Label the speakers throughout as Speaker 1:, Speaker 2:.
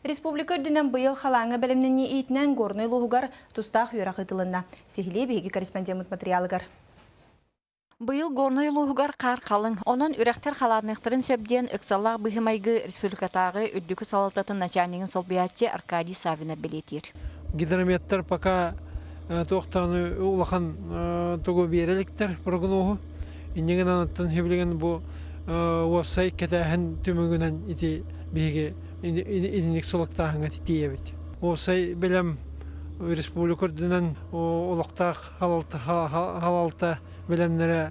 Speaker 1: Республика дүнен быйыл халаңы бәлемнені итінен горный луғығар тұстақ үйрақ ытылынна. Сехиле бейгі корреспондент материалығар.
Speaker 2: Быйыл горной луғығар қар қалың. Онын үрәқтер қаларнықтырын сөбден үксаллақ бұхымайғы республикатағы үрдікі салататын начальнигін солбиятчы Аркадий Савина білетер.
Speaker 3: Гидрометр пока тоқтағыны улахан тұғы береліктер прогнозы. Инеген анаттан хевлеген бұл осай кәтәхін түмігінен ити бейге инек солықтағыңа тиебет. Осай білем республикордынан олықтақ халалта білемнері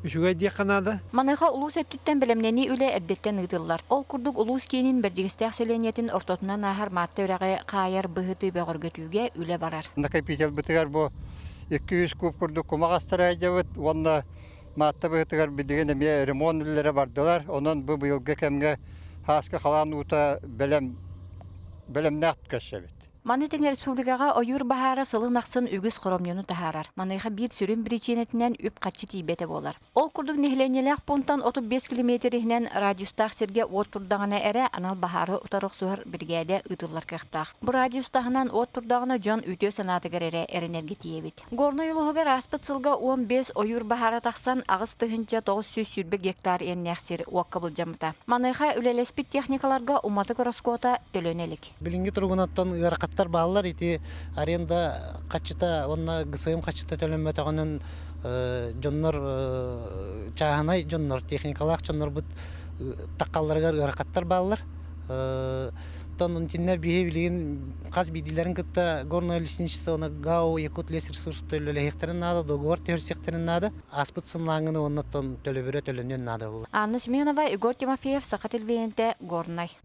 Speaker 3: үшіге де қанады.
Speaker 2: Маныға улус әттіттен білемнені үлі әддеттен ұдылар. Ол күрдік улус кейінін бірдігістәк селениетін ортотынан ағар матты өрәғі қайыр бұғыты бәғыргөтуге үлі барар.
Speaker 4: Капитал бұтығар бұл 200 куб күрдік құмағастыр әйдеуіт, онда матты бұғытығар білдеген әме ремон үлілері бардылар. Онын бұл бұйылғы кәмге хасқы қалан ұта білемнәқ түкәші
Speaker 2: Манытың республикаға ойыр бахара сылың нақсын үгіз қоромнену тахарар. Маныға бір сүрін причинетінен үп қатшы тейбеті болар. Ол күрдік нехленелек пунктан 35 километрінен радиустақ серге от тұрдағына әрі анал бахары ұтарық сұғыр біргәді ұтылар кақтақ. Бұл радиустағынан от тұрдағына жон үтеу санатығыр әрі әрінерге тейбет. Горны ұлығығыр аспыт сылға 15 ойыр бахара тақсан ағыз тұхынча 900 сүрбі гектар еннәқсер уаққабыл жамыта. Маныға үлелеспет техникаларға уматы көріскота төлөнелік.
Speaker 5: Білінгі тұрғынаттан ырақаттар бағалар еті аренда қачыта, онна ғысығым қачыта төлөнмө тағынан жоннор чағанай жоннор техникалақ жоннор бұд таққаларғар ырақаттар бағалар. Тонын тиннер бейе білген қаз бейділерін күтті горное лесничество, оны ГАУ, Якут лес ресурс төлі хектерін нады, договор терсектерін нады, аспыт сынлаңыны оннаттан төлі бірі төлінен нады.
Speaker 2: Анна Семенова, Игорь Тимофеев, Сақат Елбейінті, Горнай.